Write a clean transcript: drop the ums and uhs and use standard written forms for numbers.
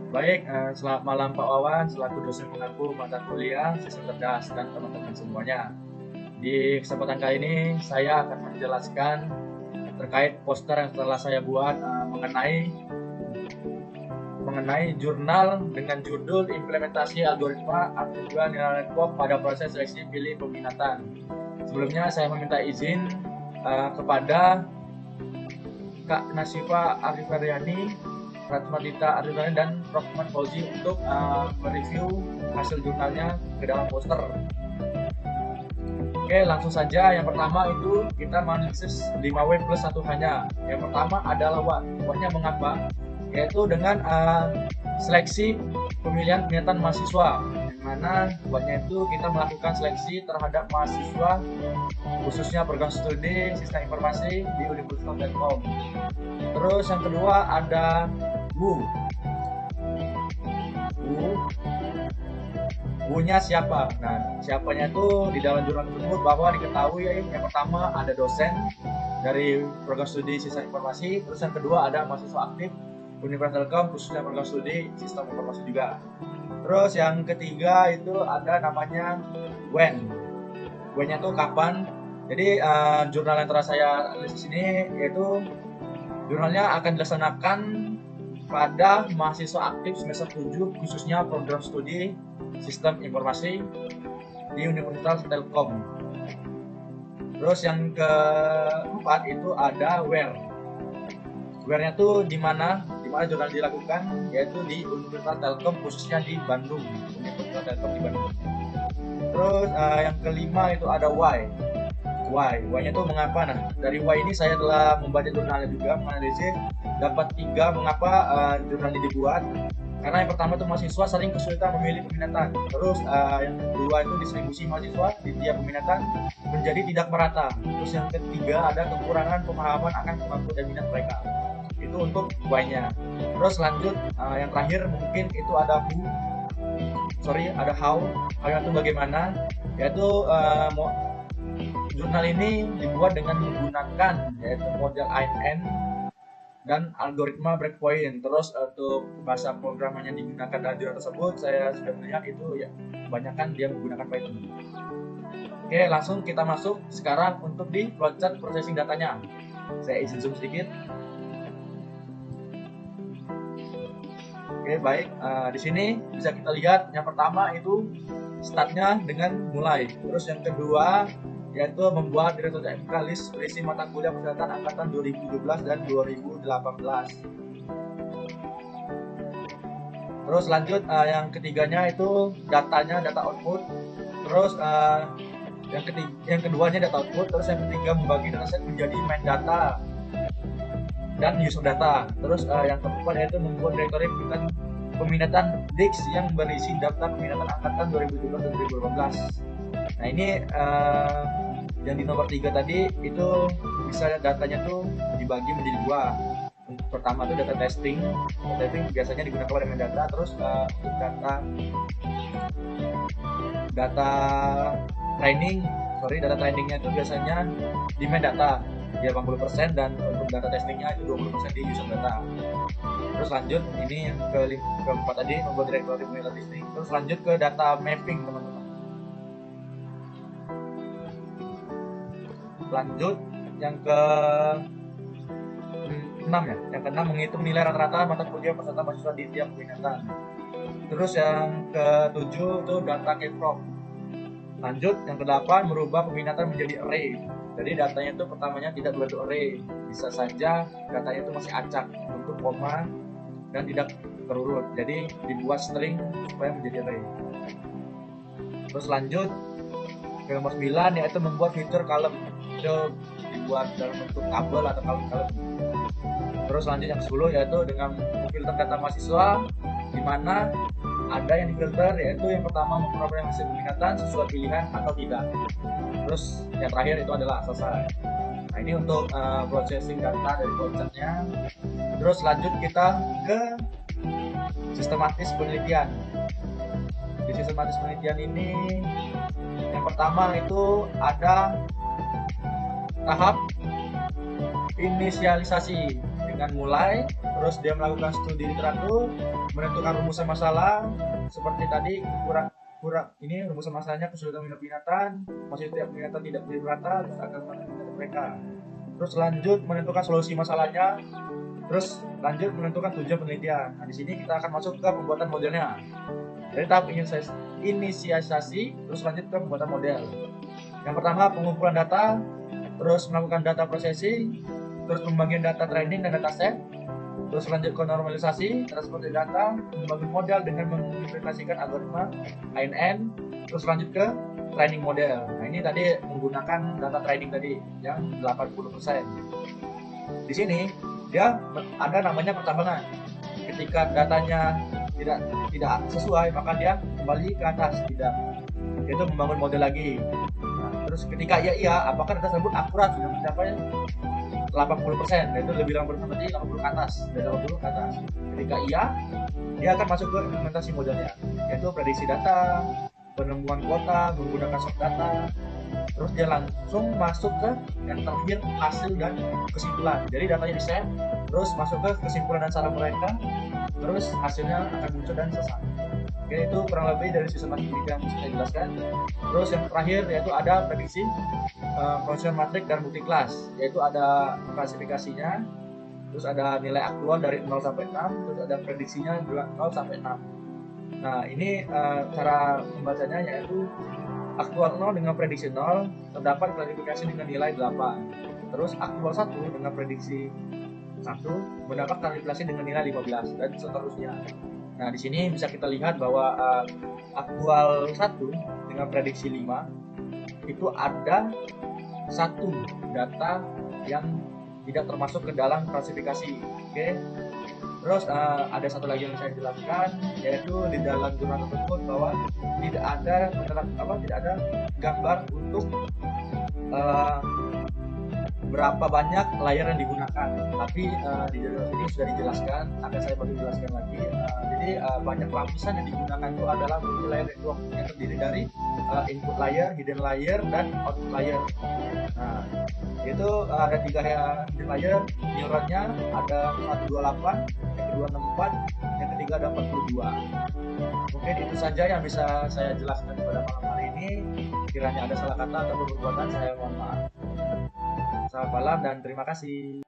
Baik, selamat malam Pak Wawan, selaku dosen pengaku mata kuliah Siswa Cerdas dan teman-teman semuanya. Di kesempatan kali ini saya akan menjelaskan terkait poster yang telah saya buat mengenai jurnal dengan judul Implementasi Algoritma Artificial Neural Network pada proses seleksi pilih peminatan. Sebelumnya saya meminta izin kepada Kak Nasifa Arifaryani, Ratmadita Arifaryani dan Rokman Fauzi untuk mereview hasil jurnalnya ke dalam poster. Oke, langsung saja. Yang pertama itu kita menganalisis 5W plus 1 hanya. Yang pertama adalah what-nya mengapa, yaitu dengan seleksi pemilihan peminatan mahasiswa, yang mana what-nya itu kita melakukan seleksi terhadap mahasiswa khususnya program studi sistem informasi di Universitas Telkom. Terus yang kedua ada who. Who-nya siapa? Nah, siapanya itu di dalam jurnal tersebut bahwa diketahui yang pertama ada dosen dari program studi sistem informasi, terus yang kedua ada mahasiswa aktif Universitas Telkom khususnya program studi sistem informasi juga. Terus yang ketiga itu ada namanya when. When-nya itu kapan? Jadi jurnal yang telah saya tulis di sini yaitu jurnalnya akan dilaksanakan pada mahasiswa aktif semester 7 khususnya program studi sistem informasi di Universitas Telkom. Terus yang keempat itu ada where. Where-nya tuh di mana jurnal dilakukan, yaitu di Universitas Telkom khususnya di Bandung. Universitas Telkom di Bandung. Terus yang kelima itu ada why. Why-nya tuh mengapa. Nah, dari why ini saya telah membaca jurnalnya juga, menganalisis dapat 3 mengapa jurnal ini dibuat. Karena yang pertama itu mahasiswa sering kesulitan memilih peminatan. Terus yang kedua itu distribusi mahasiswa di tiap peminatan menjadi tidak merata. Terus yang ketiga ada kekurangan pemahaman akan kemampuan dan minat mereka. Itu untuk why-nya. Terus lanjut yang terakhir mungkin itu ada ada how itu bagaimana, yaitu jurnal ini dibuat dengan menggunakan yaitu model INN dan algoritma breakpoint. Terus untuk bahasa programan yang digunakan dalam jurnal tersebut saya sudah melihat itu ya kebanyakan dia menggunakan Python. Oke, langsung kita masuk sekarang untuk di flowchart processing datanya. Saya izin zoom sedikit. Oke, baik. Di sini bisa kita lihat yang pertama itu startnya dengan mulai. Terus yang kedua yaitu membuat direktur MK list berisi mata kuliah kesehatan angkatan 2017 dan 2018. Terus lanjut yang ketiganya itu datanya data output. Terus yang keduanya data output. Terus yang ketiga membagi dataset menjadi main data dan user data. Terus yang keempat yaitu membuat direktori peminatan DIX yang berisi daftar peminatan angkatan 2017 dan 2018. Nah ini yang di nomor 3 tadi itu bisa datanya tuh dibagi menjadi 2. Untuk pertama itu data testing. Data testing biasanya digunakan pada main data. Terus untuk data trainingnya itu biasanya di main data dia 80% dan untuk data testingnya itu 20% di user data. Terus lanjut ini yang keempat tadi membuat direktori peminatan testing. Terus lanjut ke data mapping teman-teman. Lanjut yang ke 6 ya. Yang ke-6 menghitung nilai rata-rata mata kuliah peserta mahasiswa di tiap peminatan. Terus yang ke-7 itu data keprop. Lanjut yang ke-8 merubah peminatan menjadi array. Jadi datanya itu pertamanya tidak berbentuk array. Bisa saja datanya itu masih acak, bentuk koma dan tidak terurut. Jadi dibuat string supaya menjadi array. Terus lanjut ke nomor 9 yaitu membuat fitur column. Itu dibuat dalam bentuk tabel atau column. Terus lanjut yang 10 yaitu dengan memfilter data mahasiswa, di mana ada yang difilter yaitu yang pertama memperoleh hasil peminatan sesuai pilihan atau tidak. Terus yang terakhir itu adalah selesai. Nah ini untuk processing data dari flowchartnya. Terus lanjut kita ke sistematis penelitian. Di sistematis penelitian ini yang pertama itu ada tahap inisialisasi dengan mulai, terus dia melakukan studi literatur, menentukan rumusan masalah seperti tadi kurang kurang ini rumusan masalahnya kesulitan minat-minatan, masih setiap minatan tidak menjadi rata, terus akan menentukan mereka. Terus lanjut menentukan solusi masalahnya, terus lanjut menentukan tujuan penelitian. Nah, di sini kita akan masuk ke pembuatan modelnya. Dari tahap inisiasi, terus lanjut ke pembuatan model. Yang pertama pengumpulan data, terus melakukan data processing, terus pembagian data training dan data set, terus lanjut ke normalisasi, transportasi data, membangun model dengan mengimplementasikan algoritma ANN, terus lanjut ke training model. Nah, ini tadi menggunakan data training tadi yang 80%. Di sini dia ada namanya pertambangan. Ketika datanya tidak sesuai, maka dia kembali ke atas, tidak, yaitu membangun model lagi. Nah, terus ketika iya, apakah data tersebut akurat sudah mencapai 80%, yaitu lebih kurang berarti 80 ke atas, dari 80 ke atas. Ketika iya, dia akan masuk ke implementasi modelnya, yaitu prediksi data, penemuan kuota menggunakan soft data, terus dia langsung masuk ke yang terakhir hasil dan kesimpulan. Jadi datanya di set, terus masuk ke kesimpulan dan saran mereka, terus hasilnya akan muncul dan selesai. Oke, itu kurang lebih dari sistematik yang bisa saya jelaskan. Terus yang terakhir yaitu ada prediksi function matrix dan multi kelas, yaitu ada klasifikasinya, terus ada nilai aktual dari 0 sampai 6, terus ada prediksinya 0 sampai 6. Nah, ini cara membacanya yaitu aktual 0 dengan prediksi 0 terdapat klasifikasi dengan nilai 8. Terus aktual 1 dengan prediksi 1 mendapat klasifikasi dengan nilai 15 dan seterusnya. Nah, di sini bisa kita lihat bahwa aktual 1 dengan prediksi 5 itu ada satu data yang tidak termasuk ke dalam klasifikasi. Oke. Terus ada satu lagi yang saya jelaskan, yaitu di dalam jurnal tersebut bahwa tidak ada gambar untuk berapa banyak layar yang digunakan. Tapi di jurnal ini sudah dijelaskan, akan saya baru jelaskan lagi. Jadi banyak lapisan yang digunakan itu adalah multi layer network yang terdiri dari input layer, hidden layer, dan output layer. Nah, itu ada 3 hidden layer, neuronnya ada 128, yang kedua 64, yang ketiga ada 42. Mungkin itu saja yang bisa saya jelaskan pada malam hari ini. Kiranya ada salah kata atau perbuatan, saya mohon maaf. Selamat malam dan terima kasih.